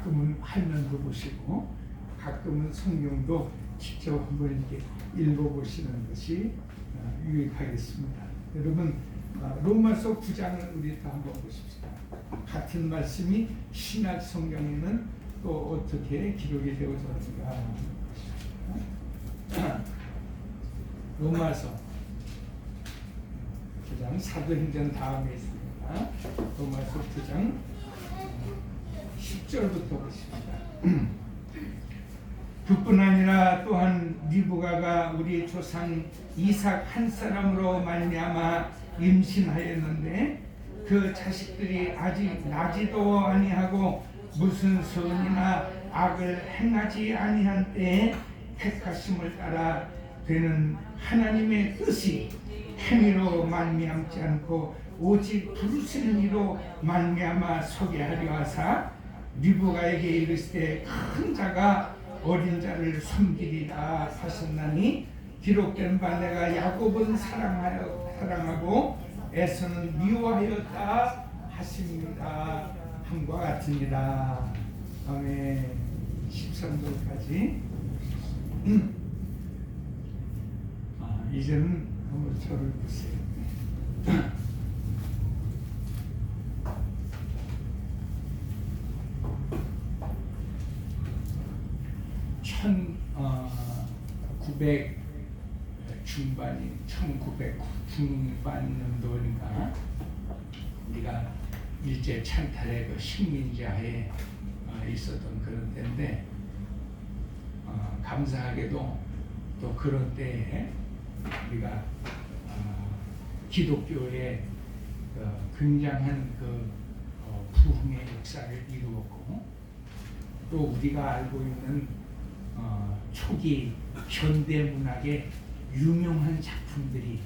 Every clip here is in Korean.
가끔은 화면도 보시고 가끔은 성경도 직접 한번 이렇게 읽어보시는 것이 유익하겠습니다. 여러분 로마서 9장을 우리 또 한번 보십시다. 같은 말씀이 신약 성경에는 또 어떻게 기록이 되어졌는가. 로마서 9장 사도행전 다음에 있습니다. 로마서 9장 10절부터 보십니다. 그뿐 아니라 또한 리브가가 우리 조상 이삭 한 사람으로 말미암아 임신하였는데 그 자식들이 아직 나지도 아니하고 무슨 선이나 악을 행하지 아니한 때에 택하심을 따라 되는 하나님의 뜻이 행위로 말미암지 않고 오직 부르시는 이로 말미암아 서게 하려 하사 리브가에게 이르시되 큰 자가 어린 자를 섬기리라 하셨나니 기록된 바 내가 야곱은 사랑하고 에서는 미워하였다 하십니다. 함과 같습니다. 아멘. 13절까지. 이제는 한번 저를 보세요. 중반이 1900 중반년도니까 우리가 일제 찬탈의 그 식민지하에 있었던 그런 때인데 감사하게도 또 그런 때에 우리가 기독교의 굉장한 그 부흥의 역사를 이루었고 또 우리가 알고 있는 초기 현대문학의 유명한 작품들이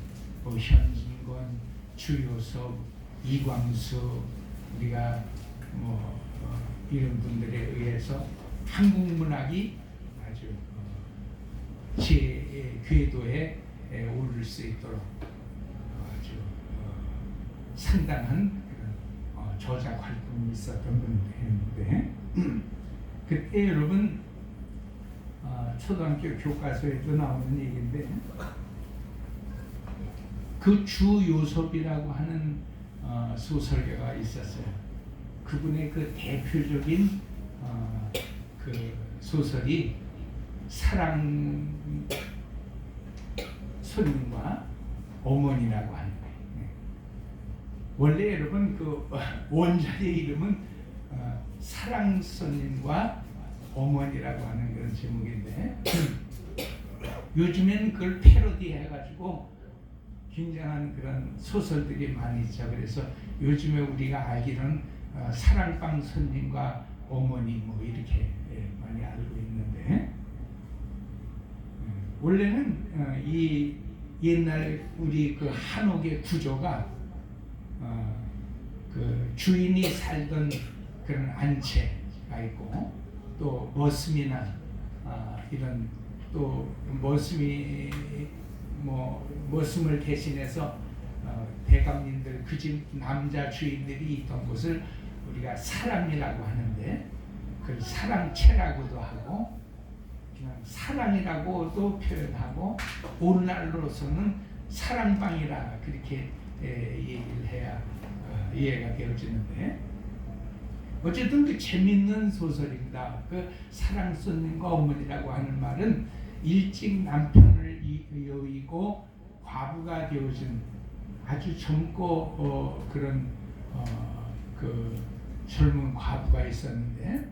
현진권, 주요섭, 이광수 우리가 이런 분들에 의해서 한국 문학이 아주 제 궤도에 오를 수 있도록 아주 상당한 그런 저작 활동이 있었던 분들인데 그때 여러분 초등학교 교과서에도 나오는 얘기인데 그 주요섭이라고 하는 소설가가 있었어요. 그분의 그 대표적인 그 소설이 사랑 손님과 어머니라고 하는 거예요. 원래 여러분 그 원작의 이름은 사랑 손님과 어머니라고 하는 그런 제목인데 요즘엔 그걸 패러디 해가지고 굉장한 그런 소설들이 많이 있죠. 그래서 요즘에 우리가 알기로는 사랑방 손님과 어머니 뭐 이렇게 많이 알고 있는데 원래는 이 옛날 우리 그 한옥의 구조가 그 주인이 살던 그런 안채가 있고 또 머슴이나 이런 또 머슴을 대신해서 대감님들 그 집 남자 주인들이 있던 곳을 우리가 사랑이라고 하는데 그 사랑채라고도 하고 그냥 사랑이라고도 표현하고 오늘날로서는 사랑방이라 그렇게 얘기를 해야 이해가 되어지는데 어쨌든 그 재밌는 소설입니다. 그 사랑 손님과 어머니라고 하는 말은 일찍 남편을 여의고 과부가 되어진 아주 젊고 그런 그 젊은 과부가 있었는데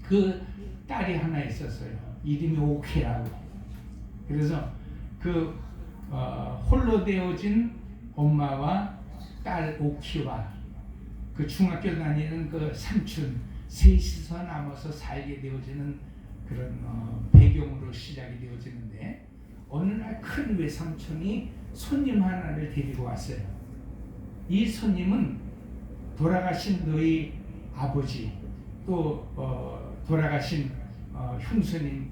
그 딸이 하나 있었어요. 이름이 오케라고. 그래서 그 홀로 되어진 엄마와 딸 오키와 그 중학교 다니는 그 삼촌 셋이서 남아서 살게 되어지는 그런 배경으로 시작이 되어지는데 어느 날 큰 외삼촌이 손님 하나를 데리고 왔어요. 이 손님은 돌아가신 너희 아버지 또 돌아가신 흉수님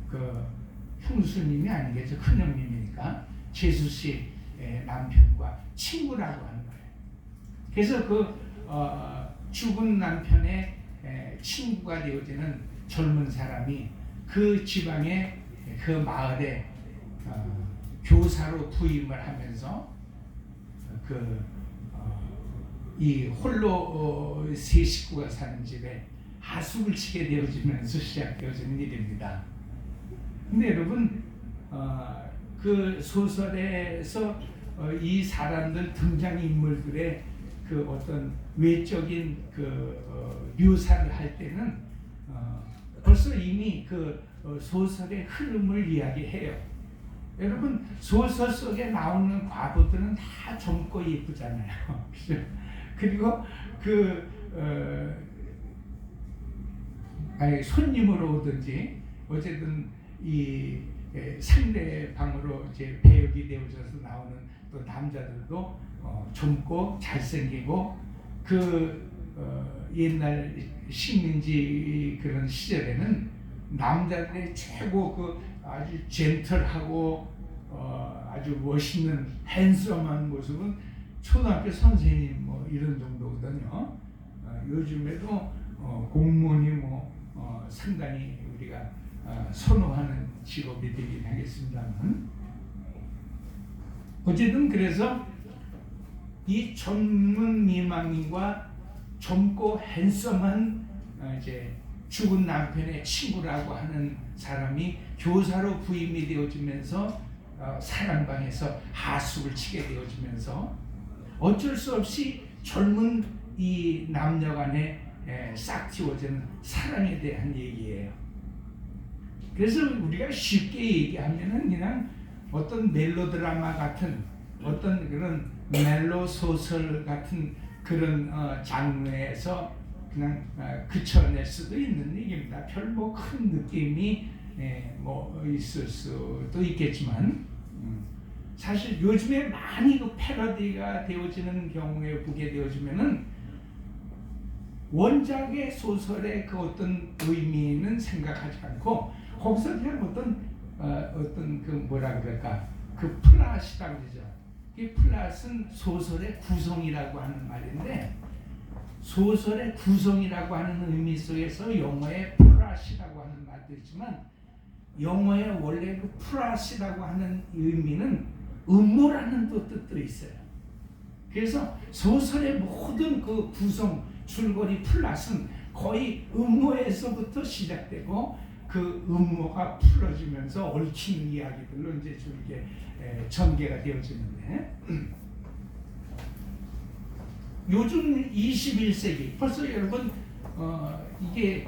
그 흉수님이 아니겠죠. 큰형님이니까 재수 씨 남편과 친구라고 하는 거예요. 그래서 그 죽은 남편의 친구가 되어지는 젊은 사람이 그 지방의 그 마을에 교사로 부임을 하면서 이 홀로 세 식구가 사는 집에 하숙을 치게 되어지면서 시작되어지는 일입니다. 근데 여러분 그 소설에서 이 사람들 등장인물들의 그 어떤 외적인 묘사를 할 때는 벌써 이미 그 소설의 흐름을 이야기해요. 여러분 소설 속에 나오는 과부들은 다 젊고 예쁘잖아요. 그리고 손님으로 오든지 어쨌든 이 상대방으로 이제 배역이 되어져서 나오는 또 남자들도 젊고 잘생기고 옛날 식민지 그런 시절에는 남자들의 최고 아주 젠틀하고 아주 멋있는 핸섬한 모습은 초등학교 선생님 뭐 이런 정도거든요. 요즘에도 공무원이 상당히 우리가 선호하는 직업이 되긴 하겠습니다만 어쨌든 그래서 이 젊은 미망인과 젊고 핸섬한 이제 죽은 남편의 친구라고 하는 사람이 교사로 부임이 되어지면서 사랑방에서 하숙을 치게 되어지면서 어쩔 수 없이 젊은 이 남녀 간에 싹틔워지는 사랑에 대한 얘기예요. 그래서 우리가 쉽게 얘기하면은 그냥 어떤 멜로드라마 같은 어떤 그런 멜로 소설 같은 그런 장르에서 그냥 그쳐낼 수도 있는 얘기입니다. 별 큰 느낌이 있을 수도 있겠지만 사실 요즘에 많이 패러디가 되어지는 경우에 보게 되어지면은 원작의 소설의 그 어떤 의미는 생각하지 않고 거기서 그냥 어떤 뭐라 그럴까 플롯이라고 그러죠. 이 플롯은 소설의 구성이라고 하는 말인데 소설의 구성이라고 하는 의미 속에서 영어의 플롯이라고 하는 말도 있지만 영어의 원래 그 플롯이라고 하는 의미는 음모라는 뜻도 있어요. 그래서 소설의 모든 그 구성 줄거리 플롯은 거의 음모에서부터 시작되고 그 음모가 풀어지면서 얽히는 이야기들로 이제 이렇게 전개가 되어지는데 요즘 21세기 벌써 여러분 이게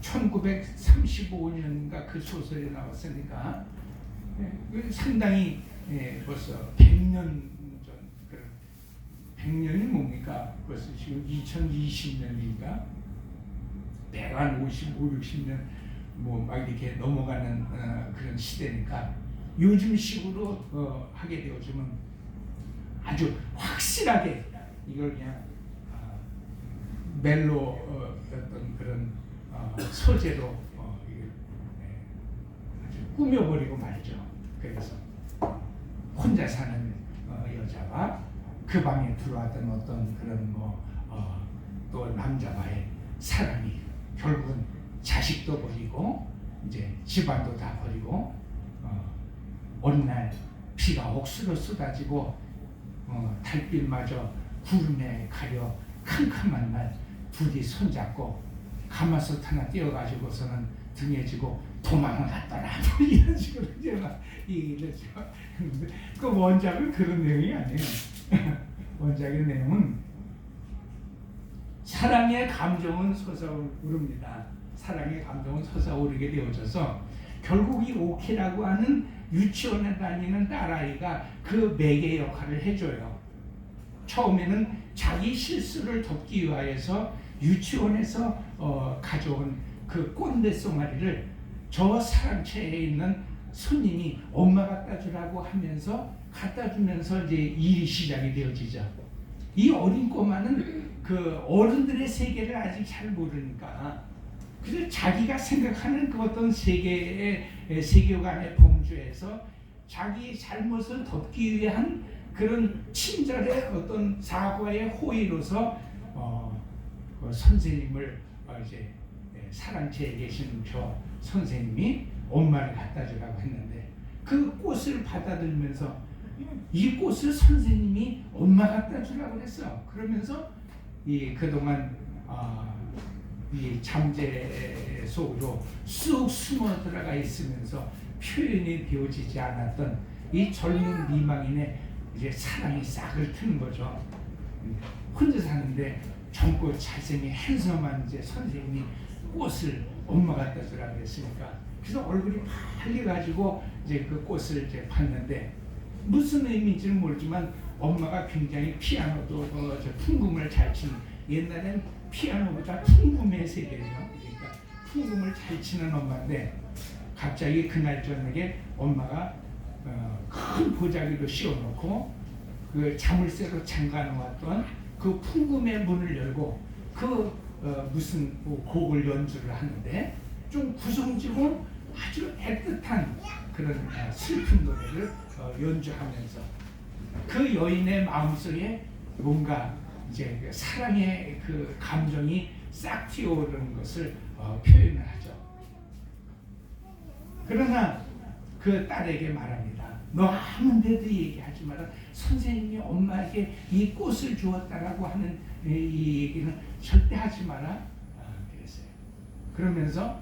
1935년인가 그 소설이 나왔으니까 상당히 벌써 100년 전 100년이 뭡니까? 벌써 지금 2020년인가? 155, 60년 막 이렇게 넘어가는 그런 시대니까 요즘식으로 하게 되어지면 아주 확실하게 이걸 그냥 멜로 어떤 그런 소재로 아주 꾸며버리고 말죠. 그래서 혼자 사는 여자와 그 방에 들어왔던 어떤 그런 또 남자와의 사랑이 결국은 자식도 버리고 이제 집안도 다 버리고 어느 날 비가 옥수로 쏟아지고 달빛마저 구름에 가려 캄캄한 날 둘이 손잡고 가마솥 하나 띄어가지고서는 등에 지고 도망을 갔더라 이런 식으로 제가 얘기를 했죠. 그 원작은 그런 내용이 아니에요. 원작의 내용은 사랑의 감정은 솟아오릅니다. 사랑의 감정은 솟아오르게 되어져서 결국 이 오키라고 하는 유치원에 다니는 딸아이가 그 매개 역할을 해줘요. 처음에는 자기 실수를 덮기 위하여서 유치원에서 가져온 그 꼰대 쏘마리를 저 사랑채에 있는 손님이 엄마가 따주라고 하면서 갖다 주면서 이제 일이 시작이 되어지죠. 이 어린 꼬마는 그 어른들의 세계를 아직 잘 모르니까 그래서 자기가 생각하는 그 어떤 세계관의 범주에서 자기 잘못을 덮기 위한 그런 친절의 어떤 사과의 호의로서 선생님을 이제 사랑채에 계신 저 선생님이 엄마를 갖다 주라고 했는데 그 꽃을 받아들면서 이 꽃을 선생님이 엄마 갖다 주라고 했어. 그러면서 그동안 이 잠재 속으로 쑥 숨어 들어가 있으면서 표현이 되어지지 않았던 이 젊은 미망인의 이제 사랑이 싹을 트는 거죠. 혼자 사는데 젊고 잘생긴 핸섬한 이제 선생님이 꽃을 엄마 갖다 주라고 했으니까 그래서 얼굴이 빨개가지고 이제 그 꽃을 이제 봤는데 무슨 의미인지는 모르지만 엄마가 굉장히 피아노도 풍금을 잘 치는, 옛날엔 피아노보다 풍금의 세계죠. 그러니까 풍금을 잘 치는 엄마인데 갑자기 그날 저녁에 엄마가 큰 보자기로 씌워놓고 그 자물쇠로 잠가 놓았던 그 풍금의 문을 열고 무슨 곡을 연주를 하는데 좀 구성지고 아주 애틋한 그런 슬픈 노래를 연주하면서 그 여인의 마음속에 뭔가 이제 그 사랑의 그 감정이 싹 튀어오르는 것을 표현을 하죠. 그러나 그 딸에게 말합니다. 너 아무데도 얘기하지 마라. 선생님이 엄마에게 이 꽃을 주었다라고 하는 이 얘기는 절대 하지 마라. 그랬어요. 그러면서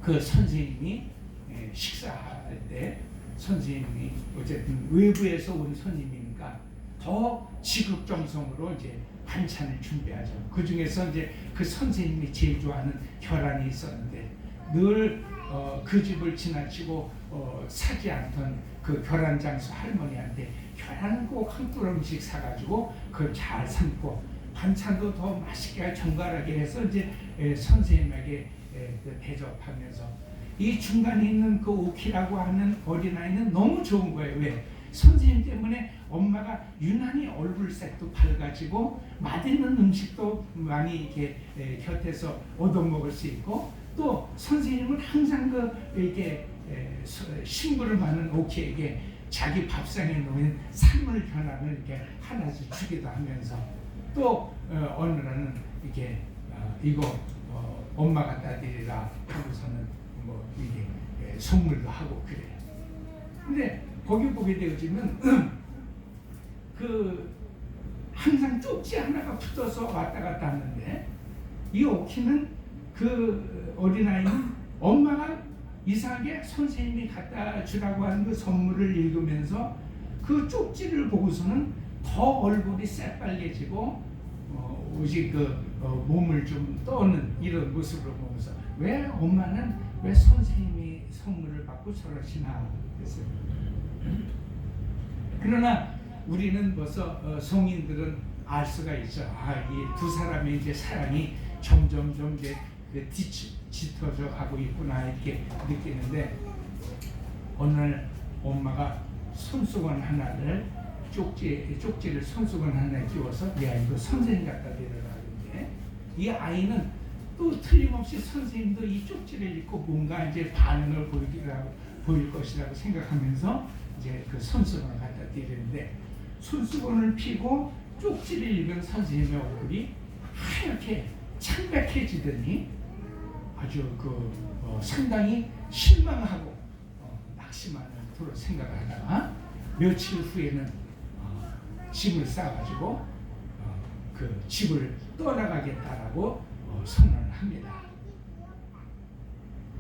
그 선생님이 식사할 때 선생님이 어쨌든 외부에서 온 손님이니까 더 지극정성으로 이제 반찬을 준비하죠. 그 중에서 이제 그 선생님이 제일 좋아하는 계란이 있었는데 늘 그 집을 지나치고 사지 않던 그 계란 장수 할머니한테 계란을 꼭 한 꾸러미씩 사가지고 그걸 잘 삶고 반찬도 더 맛있게 정갈하게 해서 이제 선생님에게 대접하면서 이 중간에 있는 그 오키라고 하는 어린아이는 너무 좋은 거예요. 왜? 선생님 때문에 엄마가 유난히 얼굴색도 밝아지고 맛있는 음식도 많이 이렇게 곁에서 얻어먹을 수 있고 또 선생님은 항상 이렇게 신부를 많은 오키에게 자기 밥상에 놓인 삶을 변화를 이렇게 하나씩 주기도 하면서 또 어느 날은 이렇게 이거 엄마 갖다 드리라 하고서는 뭐 이게 선물도 하고 그래요. 근데 거기 보게 되어지면 그 항상 쪽지 하나가 붙어서 왔다 갔다 하는데 이 오키는 그 어린아이는 엄마가 이상하게 선생님이 갖다 주라고 하는 그 선물을 읽으면서 그 쪽지를 보고서는 더 얼굴이 새빨개지고 오직 몸을 좀 떠는 이런 모습을 보면서 왜 엄마는 왜 선생님이 선물을 받고 저러시나 그랬어요. 그러나 우리는 벌써 성인들은 알 수가 있죠. 이 두 사람의 이제 사랑이 점점 이제 짙어져 가고 있구나 이렇게 느끼는데 어느 날 엄마가 손수건 하나를 쪽지를 손수건 하나에 끼워서 야 이거 선생님 갖다 드려라 하는데 이 아이는 또 틀림없이 선생님도 이 쪽지를 읽고 뭔가 이제 반응을 보일 것이라고 생각하면서 이제 그 손수건을 갖다 드리는데 손수건을 피고 쪽지를 읽은 선생님의 얼굴이 하얗게 창백해지더니 아주 상당히 실망하고 낙심하는 그런 생각을 하다가 며칠 후에는 짐을 싸가지고 그 집을 떠나가겠다라고 선언을 합니다.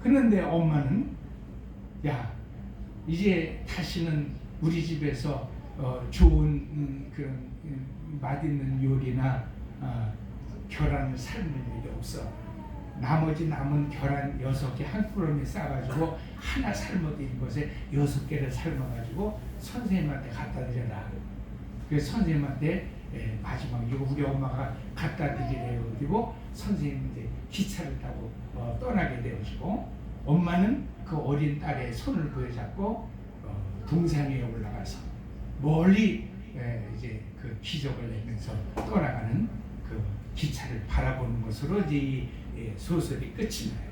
그런데 엄마는 야 이제 다시는 우리 집에서 좋은 그런 맛있는 요리나 계란을 삶을 일이 없어. 나머지 남은 계란 6개 한 꾸러미 싸가지고 하나 삶아드린 것에 6개를 삶아가지고 선생님한테 갖다 드려라. 그래서 선생님한테 마지막 이거 우리 엄마가 갖다 드리래요. 그리고 선생님이 이제 기차를 타고 떠나게 되어지고 엄마는 그 어린 딸의 손을 부여잡고 동산 위에 올라가서 멀리 이제 그 기적을 내면서 떠나가는 그 기차를 바라보는 것으로 이제 이 소설이 끝이 나요.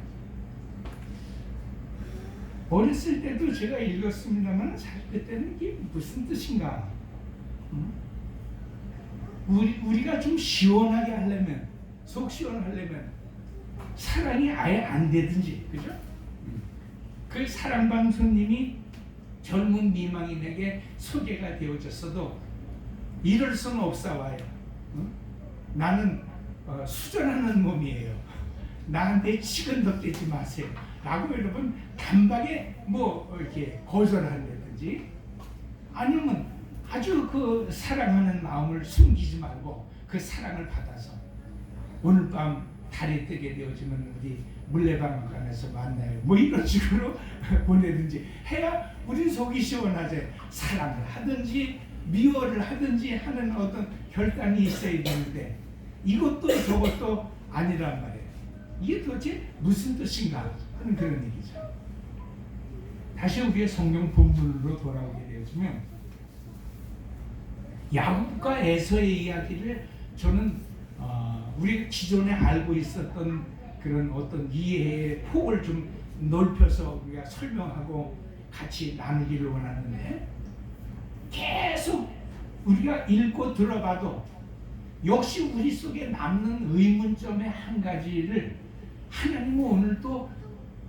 어렸을 때도 제가 읽었습니다만 사실 그때는 이게 무슨 뜻인가? 우리가 좀 시원하게 하려면 속 시원하려면 사랑이 아예 안 되든지, 그죠? 그 사랑방 손님이 젊은 미망인에게 소개가 되어졌어도 이럴 수는 없사와요. 나는 수전하는 몸이에요. 나한테 치근덕대지 마세요. 라고 여러분 단박에 뭐 이렇게 거절한다든지, 아니면 아주 그 사랑하는 마음을 숨기지 말고 그 사랑을 받아서 오늘 밤 달이 뜨게 되어지면 우리 물레방앗간에서 만나요. 뭐 이런 식으로 보내든지 해야 우리 속이 시원하지. 사랑을 하든지 미워를 하든지 하는 어떤 결단이 있어야 되는데 이것도 저것도 아니란 말이에요. 이게 도대체 무슨 뜻인가 하는 그런 얘기죠. 다시 우리의 성경 본문으로 돌아오게 되어지면 야곱과 에서의 이야기를 저는 우리 기존에 알고 있었던 그런 어떤 이해의 폭을 좀 넓혀서 우리가 설명하고 같이 나누기를 원하는데, 계속 우리가 읽고 들어봐도 역시 우리 속에 남는 의문점의 한 가지를 하나님은 오늘 또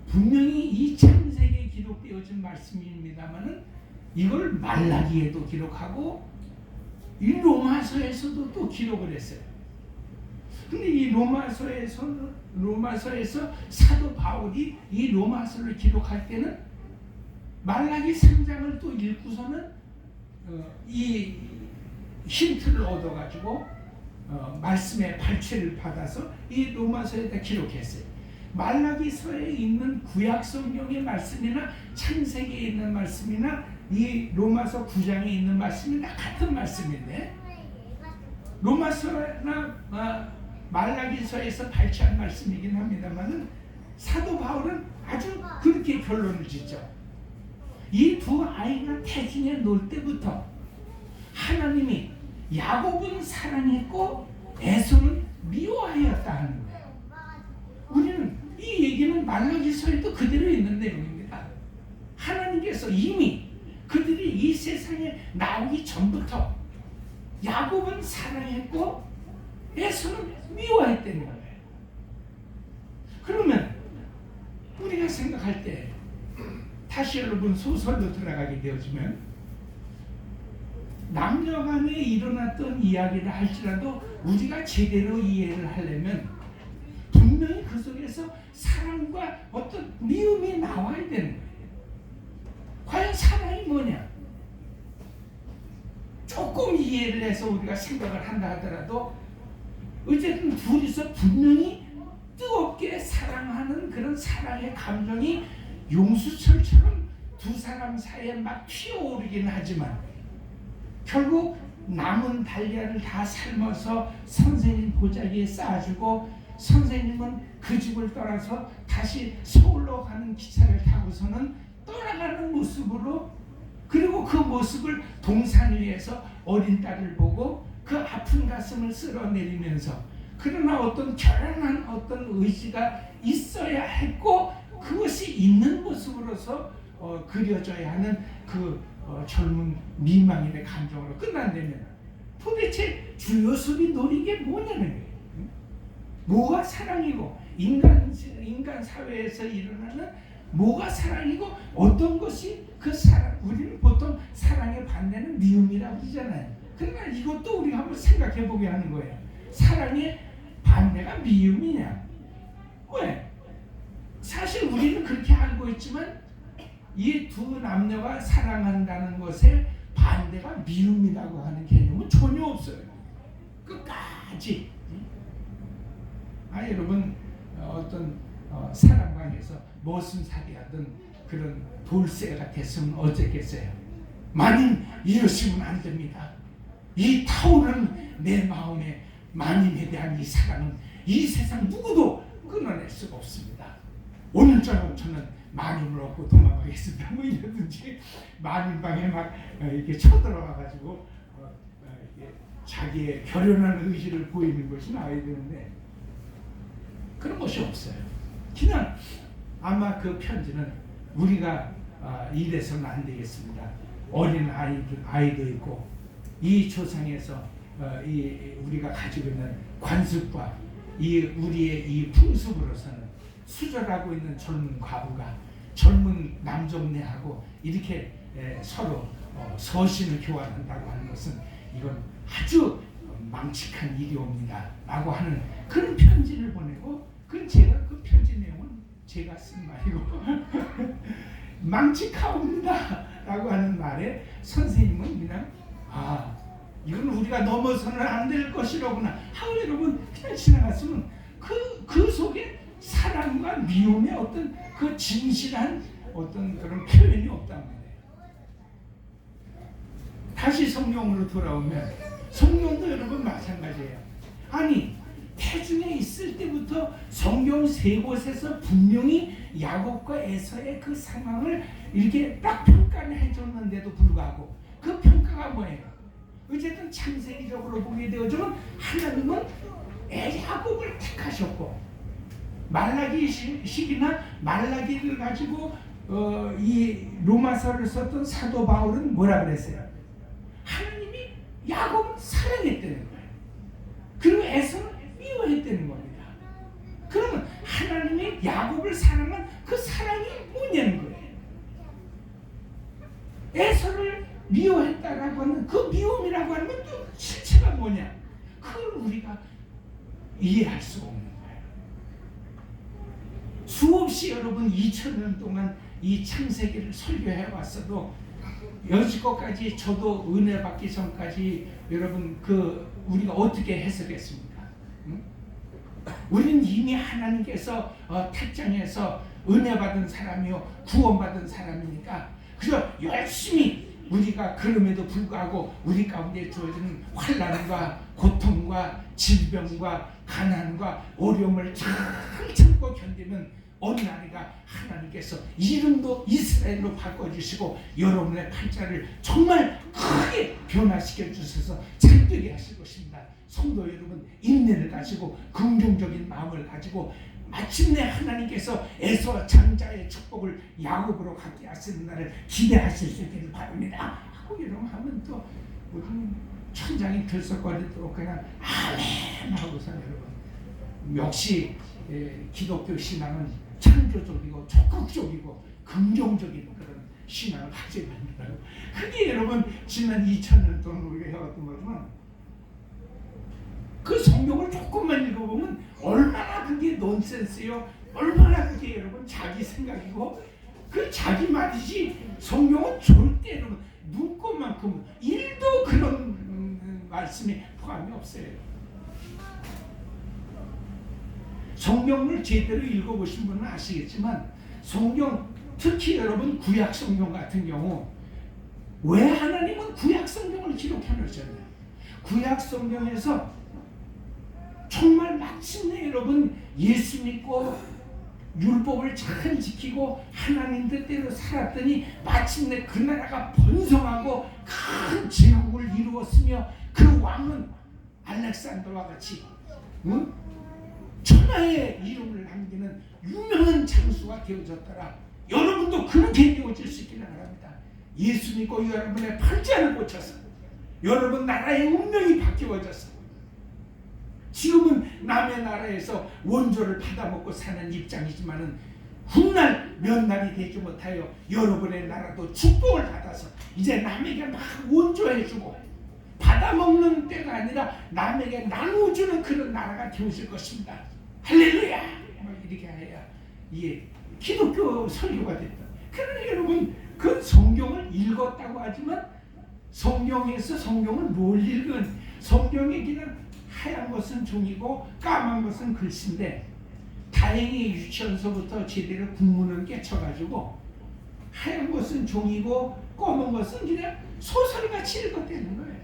분명히 이 창세기에 기록되어진 말씀입니다만은 이걸 말라기에도 기록하고 이 로마서에서도 또 기록을 했어요. 근데 이 로마서에서 사도 바울이 이 로마서를 기록할 때는 말라기 3장을 또 읽고서는 이 힌트를 얻어가지고 말씀의 발췌를 받아서 이 로마서에다 기록했어요. 말라기서에 있는 구약 성경의 말씀이나 창세기에 있는 말씀이나 이 로마서 9장에 있는 말씀이나 같은 말씀인데, 로마서나 말라기서에서 발췌한 말씀이긴 합니다만은 사도 바울은 아주 그렇게 결론을 짓죠. 이 두 아이가 태중에 놀 때부터 하나님이 야곱은 사랑했고 에서는 미워하였다 하는 거예요. 우리는 이 얘기는 말라기서에도 그대로 있는 내용입니다. 하나님께서 이미 그들이 이 세상에 나오기 전부터 야곱은 사랑했고 에서는 미워했다는 거예요. 그러면 우리가 생각할 때 다시 여러분 소설로 들어가게 되어지면 남녀간에 일어났던 이야기를 할지라도 우리가 제대로 이해를 하려면 분명히 그 속에서 사랑과 어떤 미움이 나와야 되는 거예요. 과연 사랑이 뭐냐? 조금 이해를 해서 우리가 생각을 한다 하더라도 어쨌든 둘이서 분명히 뜨겁게 사랑하는 그런 사랑의 감정이 용수철처럼 두 사람 사이에 막 튀어오르긴 하지만 결국 남은 달걀을 다 삶아서 선생님 보자기에 쌓아주고 선생님은 그 집을 떠나서 다시 서울로 가는 기차를 타고서는 떠나가는 모습으로, 그리고 그 모습을 동산 위에서 어린 딸을 보고 그 아픈 가슴을 쓸어내리면서, 그러나 어떤 결연한 어떤 의지가 있어야 했고 그것이 있는 모습으로서 그려져야 하는 그 젊은 미망인의 감정으로 끝난다면 도대체 주요술이 노린 게 뭐냐는 거예요. 뭐가 사랑이고 인간 사회에서 일어나는 뭐가 사랑이고 어떤 것이 그 사랑, 우리는 보통 사랑의 반대는 미움이라고 그러잖아요. 그러나 이것도 우리가 한번 생각해 보게 하는 거예요. 사랑의 반대가 미움이냐? 왜? 사실 우리는 그렇게 알고 있지만 이 두 남녀가 사랑한다는 것의 반대가 미움이라고 하는 개념은 전혀 없어요. 끝까지. 여러분 어떤 사랑방에서 무슨 사귀하던 그런 돌쇠가 됐으면 어쩌겠어요. 마님 이러시면 안 됩니다. 이 타오르는 내 마음에 마님에 대한 이 사랑은 이 세상 누구도 끊어낼 수가 없습니다. 오늘처럼 저는 마님을 얻고 도망가겠습니다. 뭐 이러든지 마님방에 막 이렇게 쳐들어가가지고 자기의 결연한 의지를 보이는 것이 나와야 되는데 그런 것이 없어요. 그냥 아마 그 편지는 우리가 이래서는 안 되겠습니다. 어린 아이도 있고 이 조상에서 우리가 가지고 있는 관습과 이 우리의 이 풍습으로서는 수절하고 있는 젊은 과부가 젊은 남종네하고 이렇게 서로 서신을 교환한다고 하는 것은 이건 아주 망측한 일이옵니다 라고 하는 그런 편지를 보내고, 그 편지 내용은 제가 쓴 말이고 망측하옵니다 라고 하는 말에 선생님은 그냥 이건 우리가 넘어서는 안 될 것이로구나 하고 여러분 그냥 지나갔으면 그 속에 사랑과 미움의 어떤 그 진실한 어떤 그런 표현이 없단 말이에요. 다시 성경으로 돌아오면 성경도 여러분 마찬가지예요. 아니 태중에 있을 때부터 성경 세 곳에서 분명히 야곱과 에서의 그 상황을 이렇게 딱 평가를 해줬는데도 불구하고 그 평가가 뭐예요? 어쨌든 창세기적으로 보게 되어지면 하나님은 야곱을 택하셨고, 말라기식이나 말라기를 가지고 이 로마서를 썼던 사도 바울은 뭐라 그랬어요? 하나님이 야곱을 사랑했다는 거예요. 그리고 에서는 미워했다는 겁니다. 그러면 하나님이 야곱을 사랑한 그 사랑이 뭐냐는 거예요. 에서를 미워했다라고 하는 그 미움이라고 하는 건 또 실체가 뭐냐? 그걸 우리가 이해할 수 없는 거예요. 수없이 여러분 2000년 동안 이 창세기를 설교해 왔어도 여지껏까지 저도 은혜 받기 전까지 여러분 우리가 어떻게 해석했습니까? 응? 우리는 이미 하나님께서 택정해서 은혜 받은 사람이요 구원받은 사람이니까 그저 열심히 우리가 그럼에도 불구하고 우리 가운데 주어지는 환난과 고통과 질병과 가난과 어려움을 잘 참고 견디면 어느 날이가 하나님께서 이름도 이스라엘로 바꿔주시고 여러분의 팔자를 정말 크게 변화시켜 주셔서 잘되게 하실 것입니다. 성도 여러분, 인내를 가지고 긍정적인 마음을 가지고 마침내 하나님께서 에서 장자의 축복을 야곱으로 갖게 하시는 날을 기대하실 수 있기를 바랍니다 하고 여러분 하면 또 우리는 천장이 들썩거리도록 그냥 아멘 하고서 여러분, 역시 기독교 신앙은 창조적이고 적극적이고 긍정적인 그런 신앙을 가지고 있는, 그게 여러분 지난 2000년 동안 우리가 해왔던 거지만 그 성경을 조금만 읽어보면 얼마나 그게 논센스요, 얼마나 그게 여러분 자기 생각이고 그 자기 말이지 성경은 절대 여러분 문구만큼 1도 그런 말씀이 포함이 없어요. 성경을 제대로 읽어보신 분은 아시겠지만 성경, 특히 여러분 구약 성경 같은 경우 왜 하나님은 구약 성경을 기록해 놓으셨나요? 구약 성경에서 정말 마침내 여러분 예수 믿고 율법을 잘 지키고 하나님 뜻대로 살았더니 마침내 그 나라가 번성하고 큰 제국을 이루었으며 그 왕은 알렉산더와 같이 천하의 이름을 남기는 유명한 장수가 되어졌더라. 여러분도 그렇게 되어질 수 있기를 바랍니다. 예수 믿고 여러분의 팔자를 고쳐서 여러분 나라의 운명이 바뀌어졌어. 지금은 남의 나라에서 원조를 받아먹고 사는 입장이지만은 훗날 몇 날이 되지 못하여 여러분의 나라도 축복을 받아서 이제 남에게 막 원조해주고 받아먹는 때가 아니라 남에게 나눠주는 그런 나라가 되어질 것입니다. 할렐루야! 이렇게 해야 이게 기독교 설교가 됐다. 그러니 여러분 그 성경을 읽었다고 하지만 성경에서 성경을 뭘 읽은, 성경에 그냥 하얀 것은 종이고 까만 것은 글씨인데 다행히 유치원서부터 제대로 국문을 깨쳐가지고 하얀 것은 종이고 검은 것은 그냥 소설같이 읽어대는 거예요.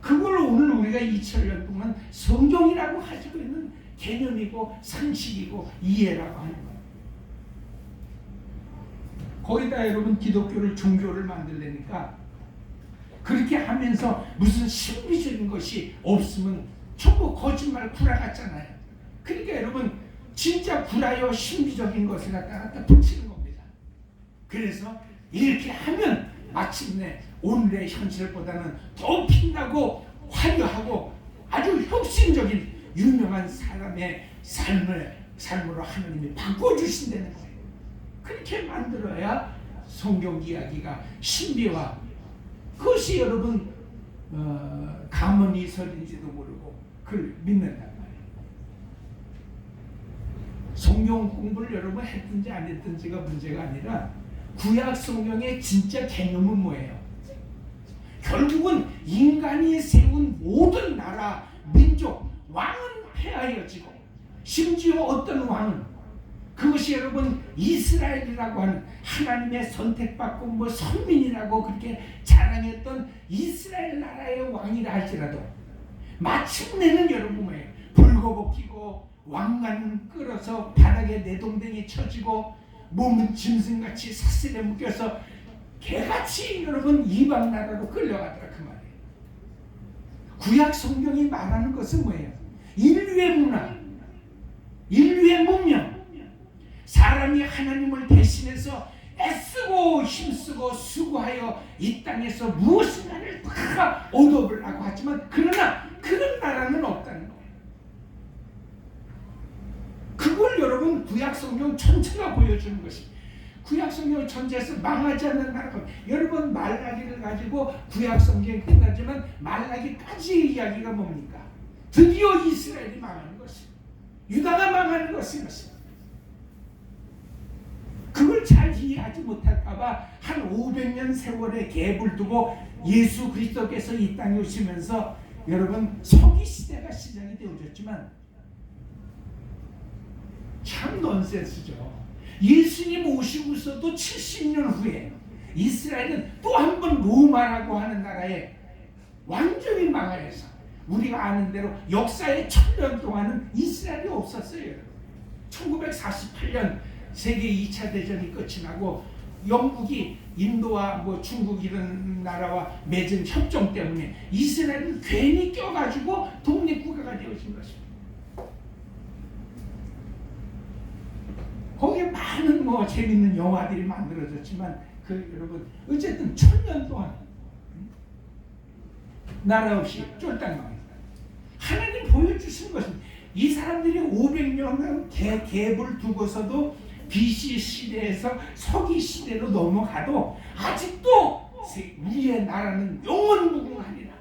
그걸 오늘 우리가 2000년 동안 성경이라고 가지고 있는 개념이고 상식이고 이해라고 하는 거예요. 거기다 여러분 기독교를 종교를 만들려니까 그렇게 하면서 무슨 신비적인 것이 없으면 전부 거짓말 구라 같잖아요. 그러니까 여러분 진짜 구라요 신비적인 것을 갖다 붙이는 겁니다. 그래서 이렇게 하면 마침내 오늘의 현실보다는 더 빛나고 화려하고 아주 혁신적인 유명한 사람의 삶으로 하나님이 바꿔주신다는 거예요. 그렇게 만들어야 성경 이야기가 신비와, 그것이 여러분 가문이설인지도 모르고 그걸 믿는단 말이에요. 성경 공부를 여러분 했든지 안 했든지가 문제가 아니라 구약 성경의 진짜 개념은 뭐예요? 결국은 인간이 세운 모든 나라, 민족, 왕은 폐하여지고, 심지어 어떤 왕은, 그것이 여러분 이스라엘이라고 하는 하나님의 선택받고 뭐 선민이라고 그렇게 자랑했던 이스라엘 나라의 왕이라 할지라도 마침내는 여러분 뭐예요? 벌거벗기고 왕관은 끌어서 바닥에 내동댕이 쳐지고 몸은 짐승같이 사슬에 묶여서 개같이 여러분 이방 나라로 끌려가더라 그 말이에요. 구약 성경이 말하는 것은 뭐예요? 인류의 문화, 인류의 문명, 사람이 하나님을 대신해서 애쓰고 힘쓰고 수고하여 이 땅에서 무엇인가를 다 얻어보려고 하지만 그러나 그런 나라는 없다는 거예요. 그걸 여러분 구약 성경 전체가 보여주는 것입니다. 구약 성경 전체에서 망하지 않는 나라가, 여러분 말라기를 가지고 구약 성경이 끝나지만 말라기까지의 이야기가 뭡니까? 드디어 이스라엘이 망하는 것입니다. 유다가 망하는 것입니다. 그걸 잘 이해하지 못할까봐 한 500년 세월의 갭을 두고 예수 그리스도께서 이 땅에 오시면서 여러분 서기 시대가 시작이 되어졌지만 참 넌센스죠. 예수님 오시고서도 70년 후에 이스라엘은 또 한 번 로마라고 하는 나라에 완전히 망하여서 우리가 아는 대로 역사의 1000년 동안은 이스라엘이 없었어요. 1948년 세계 2차 대전이 끝이 나고 영국이 인도와 뭐 중국 이런 나라와 맺은 협정 때문에 이스라엘은 괜히 껴가지고 독립국가가 되어진 것입니다. 거기에 많은 뭐 재밌는 영화들이 만들어졌지만 그 여러분 어쨌든 1000년 동안 나라 없이 쫄딱 망했다. 하나님 보여주신 것은 이 사람들이 500년간 갭을 두고서도 BC 시대에서 서기 시대로 넘어가도 아직도 우리의 나라는 영원무궁하리라.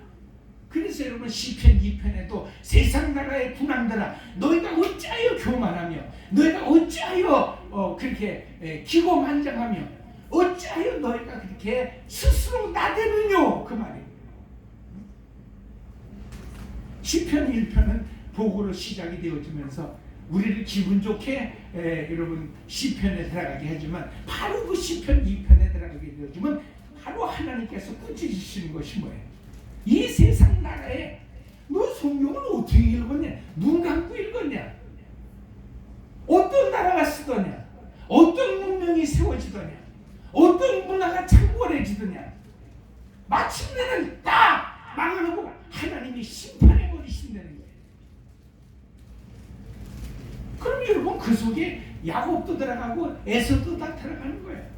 그래서 여러분 시편 2편에도 세상 나라의 군왕들아 너희가 어찌하여 교만하며 너희가 어찌하여 그렇게 기고만장하며 어찌하여 너희가 그렇게 스스로 나대느뇨 그 말이에요. 시편 1편은 복으로 시작이 되어지면서 우리를 기분 좋게 여러분 시편에 들어가게 하지만 바로 그 시편 2편에 들어가게 되어지면 바로 하나님께서 꾸짖으시는 것이 뭐예요? 이 세상 나라에 너 성경을 어떻게 읽었냐? 눈 감고 읽었냐? 어떤 나라가 쓰더냐? 어떤 문명이 세워지더냐? 어떤 문화가 창궐해지더냐? 마침내는 다 망하고 하나님이 심판해버리신다는 거예요. 그럼 여러분 그 속에 야곱도 들어가고 에서도 다 들어가는 거예요.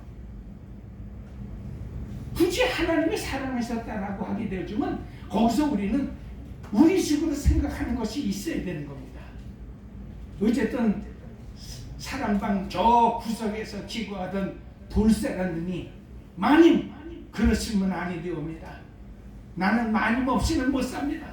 굳이 하나님이 사랑하셨다라고 하게 되어지면 거기서 우리는 우리식으로 생각하는 것이 있어야 되는 겁니다. 어쨌든 사랑방 저 구석에서 기거하던 돌쇠라는 놈이 마님 그러시면 아니되옵니다. 나는 마님 없이는 못 삽니다.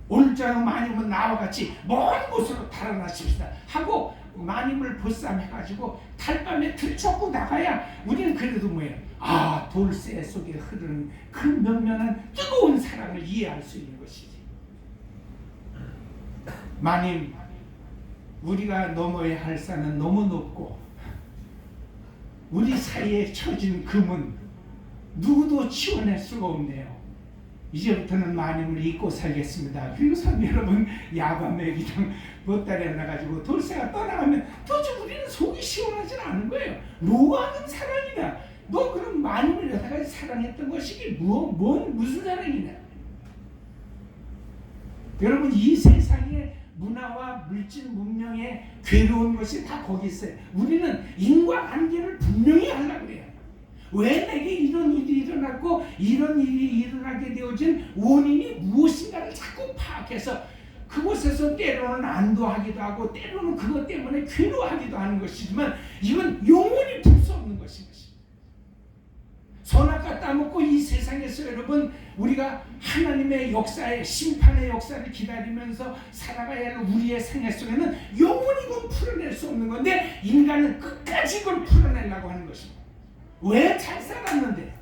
오늘처럼 마님은 나와 같이 먼 곳으로 달아나십시다 하고 마님을 보쌈해가지고 달밤에 들쳐고 나가야 우리는 그래도 뭐예요? 아 돌쇠 속에 흐르는 그 면면한 뜨거운 사랑을 이해할 수 있는 것이지. 마님 우리가 넘어야 할 산은 너무 높고 우리 사이에 쳐진 금은 누구도 치워낼 수가 없네요. 이제부터는 마님을 잊고 살겠습니다. 그리고선 여러분 야밤에 그냥 보따리에 나가지고 돌쇠가 떠나가면 도저히 우리는 속이 시원하지 않은 거예요. 뭐하는 사랑이냐? 너 그럼 마님을 여태까지 사랑했던 것이기 무슨 사랑이냐? 여러분 이 세상의 문화와 물질 문명의 괴로운 것이 다 거기 있어요. 우리는 인과관계를 분명히 하려고 그래요. 왜 내게 이런 일이 일어났고 이런 일이 일어나게 되어진 원인이 무엇인가를 자꾸 파악해서 그곳에서 때로는 안도하기도 하고 때로는 그것 때문에 괴로워하기도 하는 것이지만 이건 영원히 풀 수 없는 것인 것입니다. 선악과 따먹고 이 세상에서 여러분 우리가 하나님의 역사에 심판의 역사를 기다리면서 살아가야 할 우리의 생애 속에는 영원히 이건 풀어낼 수 없는 건데 인간은 끝까지 이걸 풀어내려고 하는 것입니다. 왜 잘 살았는데,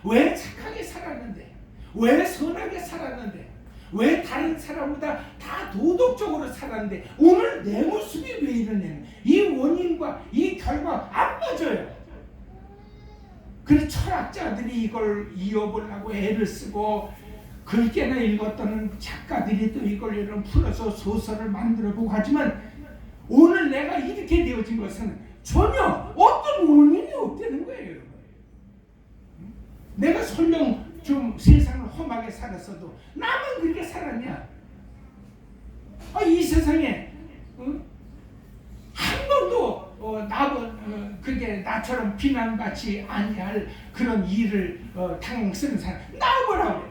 왜 착하게 살았는데, 왜 선하게 살았는데, 왜 다른 사람보다 다 도덕적으로 살았는데 오늘 내 모습이 왜 이러냐는 이 원인과 이 결과 안 맞아요. 그래서 철학자들이 이걸 이어보려고 애를 쓰고 글게나 읽었던 작가들이 또 이걸 여러분 풀어서 소설을 만들어보고 하지만 오늘 내가 이렇게 되어진 것은 전혀 어떤 원인이 없다는 거예요. 여러분. 내가 설령 좀 세상을 험하게 살았어도 나만 그렇게 살았냐? 이 세상에 한 번도 그게 나처럼 비난받지 아니할 그런 일을 당쓰는 사람 나오라고 해.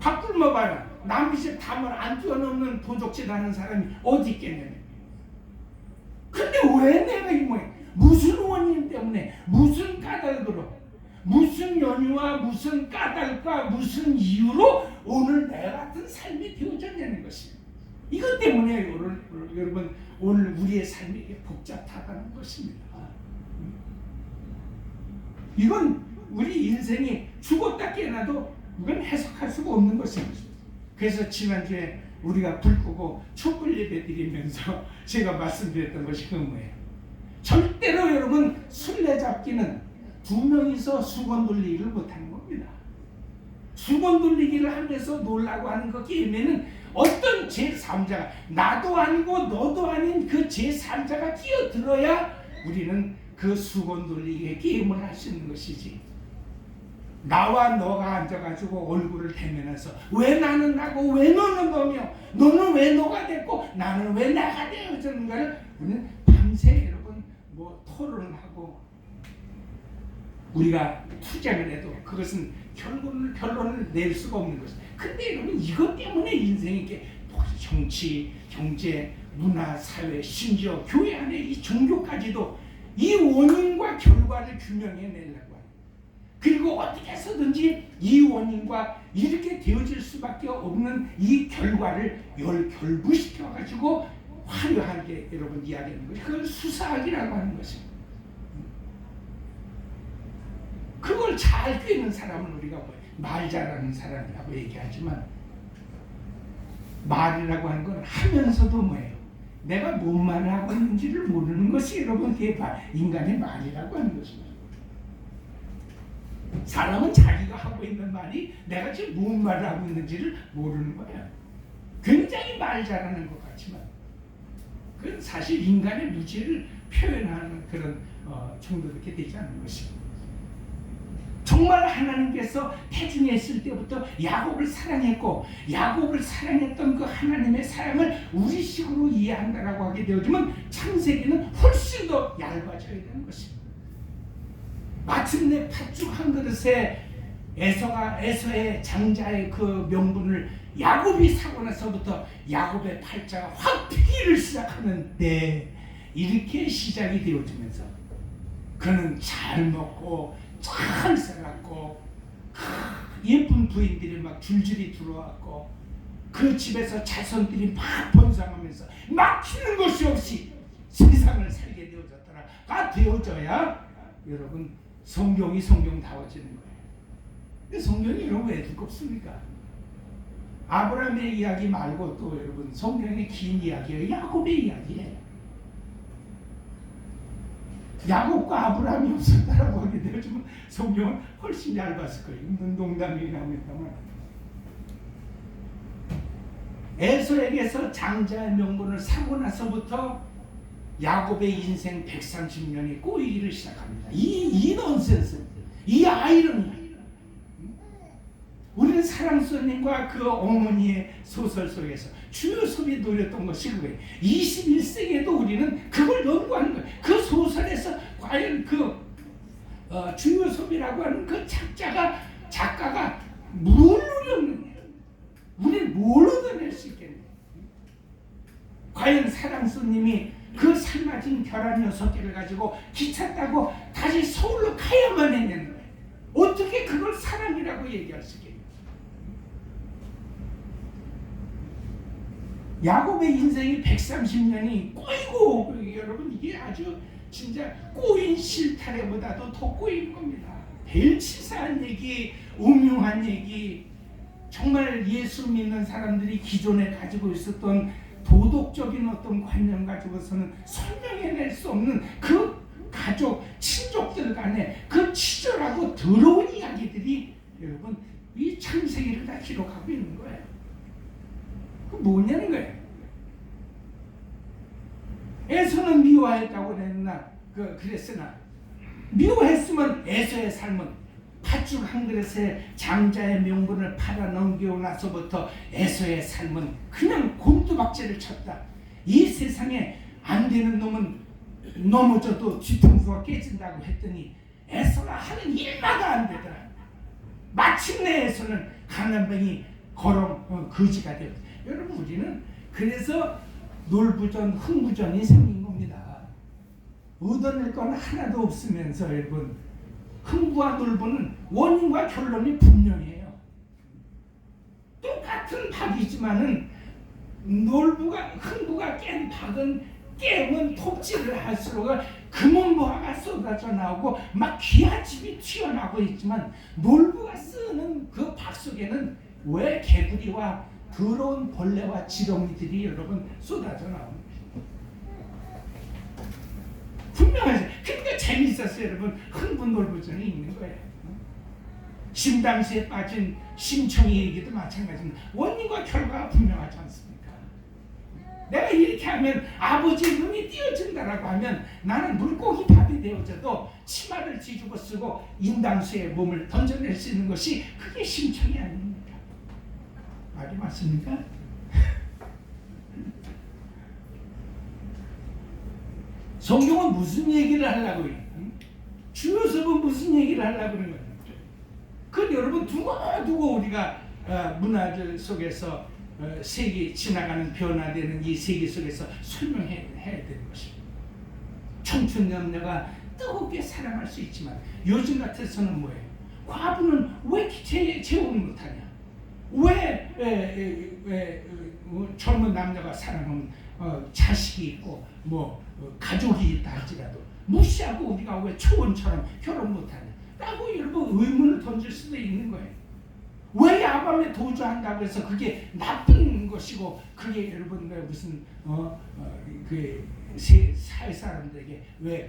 밥 굶어봐라. 남의 집 담을 안 뛰어넘는 도적질 하는 사람이 어디 있겠냐며. 근데 왜 내가 이 모양? 무슨 원인 때문에, 무슨 까닭으로, 무슨 연유와 무슨 까닭과 무슨 이유로 오늘 내 같은 삶이 되어졌냐는 것입니다. 이것 때문에 여러분 오늘 우리의 삶이 복잡하다는 것입니다. 이건 우리 인생이 죽었다 깨어나도 이건 해석할 수가 없는 것입니다. 그래서 지난주에 우리가 불 끄고 촛불 예배 드리면서 제가 말씀드렸던 것이 그 뭐예요? 절대로 여러분 술래잡기는 두 명이서 수건 돌리기를 못하는 겁니다. 수건 돌리기를 하면서 놀라고 하는 그 게임에는 어떤 제3자가 나도 아니고 너도 아닌 그 제3자가 끼어들어야 우리는 그 수건 돌리기의 게임을 할 수 있는 것이지. 나와 너가 앉아가지고 얼굴을 대면해서 왜 나는 나고 왜 너는 너며 너는 왜 너가 됐고 나는 왜 나가 되어졌는가를 우리는 밤새 여러분 토론을 하고 우리가 투쟁을 해도 그것은 결론을 낼 수가 없는 것입니다. 근데 여러분 이것 때문에 인생이 이렇게 정치, 경제, 문화, 사회, 심지어 교회 안에 이 종교까지도 이 원인과 결과를 규명해내려고 합니다. 그리고 어떻게 해서든지 이 원인과 이렇게 되어질 수밖에 없는 이 결과를 결부시켜가지고 화려하게 여러분 이야기하는 것이 그걸 수사학이라고 하는 것입니다. 그걸 잘 꿰는 사람은 우리가 말 잘하는 사람이라고 얘기하지만 말이라고 하는 건 하면서도 뭐예요? 내가 뭔 말을 하고 있는지를 모르는 것이 여러분 인간의 말이라고 하는 것입니다. 사람은 자기가 하고 있는 말이 내가 지금 뭔 말을 하고 있는지를 모르는 거야. 굉장히 말 잘하는 것 같지만 그건 사실 인간의 무지를 표현하는 그런 정도밖에 되지 않는 것입니다. 정말 하나님께서 태중에 있을 때부터 야곱을 사랑했고 야곱을 사랑했던 그 하나님의 사랑을 우리식으로 이해한다라고 하게 되어지면 창세기는 훨씬 더 얇아져야 되는 것입니다. 마침내 팥죽 한 그릇에 에서의 장자의 그 명분을 야곱이 사고 나서부터 야곱의 팔자가 확 피기를 시작하는데 이렇게 시작이 되어지면서 그는 잘 먹고 잘 살았고 예쁜 부인들이 막 줄줄이 들어왔고 그 집에서 자손들이 막 번성하면서 막히는 것이 없이 세상을 살게 되어졌더라가 되어져야 여러분 성경이 성경다워지는 거예요. 근데 성경이 이런 거 왜 두껍습니까? 아브라함의 이야기 말고 또 여러분 성경의 긴 이야기예요. 야곱의 이야기예요. 야곱과 아브라함이 없었다라고 하게 되어지면 성경은 훨씬 얇았을 거예요. 농담이 나옵니다만 에서에게서 장자의 명분을 사고 나서부터 야곱의 인생 130년이 꼬이기를 시작합니다. 이 넌센스, 이 아이러니. 우리는 사랑스님과 그 어머니의 소설 속에서 주요섭이 노렸던 것이 그거예요. 21세기에도 우리는 그걸 연구하는 거예요. 그 소설에서 과연 그 주요섭이라고 하는 그 작가가 뭘 노렸느냐. 우리는 과연 사랑스님이 그 삶아진 계란 6개를 가지고 기차 타고 다시 서울로 가야만 했냐는 거예요. 어떻게 그걸 사랑이라고 얘기할 수 있겠냐. 야곱의 인생이 130년이 꼬이고, 여러분 이게 아주 진짜 꼬인 실타래보다도 더 꼬인 겁니다. 벨치사한 얘기, 음흉한 얘기, 정말 예수 믿는 사람들이 기존에 가지고 있었던 도덕적인 어떤 관념 가지고서는 설명해낼 수 없는 그 가족, 친족들 간에 그 치졸하고 더러운 이야기들이 여러분 이 창세기를 다 기록하고 있는 거예요. 그 뭐냐는 거예요. 에서는 미워했다고 그랬으나 미워했으면 에서의 삶은 팥죽 한 그릇에 장자의 명분을 팔아 넘기고 나서부터 에서의 삶은 그냥 곤두박질을 쳤다. 이 세상에 안 되는 놈은 넘어져도 뒤통수가 깨진다고 했더니 에서가 하는 일마다 안 되더라. 마침내 에서는 가난뱅이 거지가 되었다. 여러분 우리는 그래서 놀부전, 흥부전이 생긴 겁니다. 얻어낼 건 하나도 없으면서 여러분 흥부와 놀부는 원인과 결론이 분명해요. 똑같은 박이지만은 흥부가 깬 박은 깨면 톱질을 할수록 금은보화가 쏟아져 나오고 막 귀하집이 튀어나오고 있지만 놀부가 쓰는 그 박 속에는 왜 개구리와 더러운 벌레와 지렁이들이 여러분 쏟아져 나옵니다. 분명하죠. 그러니까 재미있었어요. 여러분 흥분놀부전이 있는 거예요. 심당수에 빠진 심청이 얘기도 마찬가지입니다. 원인과 결과가 분명하지 않습니까? 내가 이렇게 하면 아버지의 눈이 띄어진다라고 하면 나는 물고기 밥이 되어져도 치마를 뒤집어 쓰고 인당수에 몸을 던져낼 수 있는 것이 그게 심청이 아닙니까? 말이 맞습니까? 성경은 무슨 얘기를 하려고 그래요? 주요섭은 무슨 얘기를 하려고 그러는 거예요? 그 여러분 두고 우리가 문화들 속에서 세계 지나가는 변화되는 이 세계 속에서 설명해야 되는 것입니다. 청춘 남녀가 뜨겁게 사랑할 수 있지만 요즘 같아서는 뭐예요? 과부는 왜 재혼을 못하냐? 왜 젊은 남녀가 사랑하면 자식이 있고 가족이 있다 할지라도 무시하고 우리가 왜 초혼처럼 결혼 못하냐 라고 여러분 의문을 던질 수도 있는 거예요. 왜 야밤에 도주한다고 해서 그게 나쁜 것이고 그게 여러분 무슨 그 사회 사람들에게 왜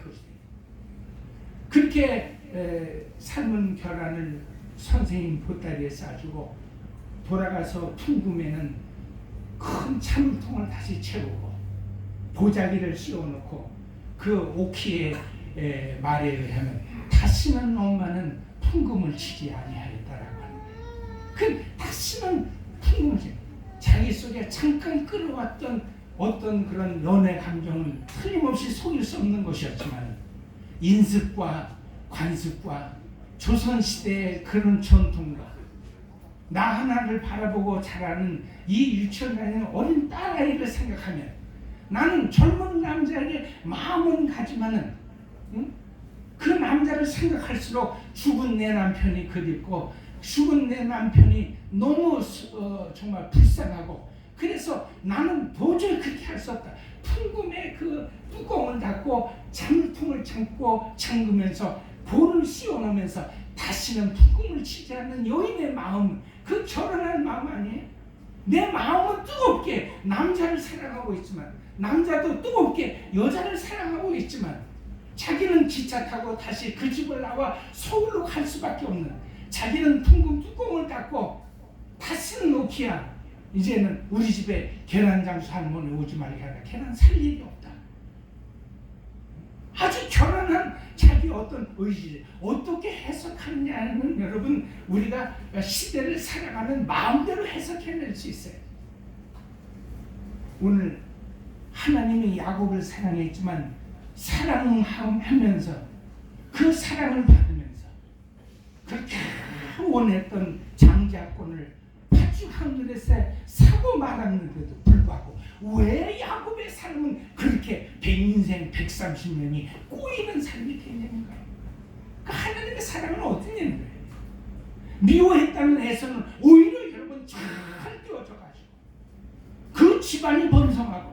그렇게 삶은 계란을 선생님 보따리에 싸주고 돌아가서 풍금에는 큰 찬물통을 다시 채우고 보자기를 씌워놓고 그 오키의 말에 의하면 다시는 엄마는 풍금을 치지 아니하였다라고 하는 거예요. 그 다시는 풍금을 치지 자기 속에 잠깐 끌어왔던 어떤 그런 연애 감정은 틀림없이 속일 수 없는 것이었지만 인습과 관습과 조선시대의 그런 전통과 나 하나를 바라보고 자라는 이 유치원 다니는 어린 딸아이를 생각하면 나는 젊은 남자에게 마음은 가지만은 그 남자를 생각할수록 죽은 내 남편이 그립고 죽은 내 남편이 너무 정말 불쌍하고 그래서 나는 도저히 그렇게 할 수 없다. 풍금에 그 뚜껑을 닫고 잠통을 잠그면서 볼을 씌워놓으면서 다시는 풍금을 치지 않는 여인의 마음, 그 결혼할 마음 아니에요? 내 마음은 뜨겁게 남자를 사랑하고 있지만 남자도 뜨겁게 여자를 사랑하고 있지만 자기는 기차 타고 다시 그 집을 나와 서울로 갈 수밖에 없는 자기는 풍금 뚜껑을 닫고 다시는 오키야 이제는 우리 집에 계란장수 할머니 오지 말게 하라. 계란 살 일이 없다. 아주 결혼한 자기 어떤 의지 어떻게 해석하느냐는 여러분 우리가 시대를 살아가는 마음대로 해석해낼 수 있어요. 오늘 하나님이 야곱을 사랑했지만 사랑하면서 그 사랑을 받으면서 그렇게 원했던 장자권을 아주 하늘에서 사고 말았는데도 불구하고 왜 야곱의 삶은 그렇게 백인생 130년이 꼬이는 삶이 되냐는 거예요. 그 하나님의 사랑은 어디냐는 거예요. 미워했다는 에서는 오히려 여러분 잘 띄워져 가지고 그 집안이 번성하고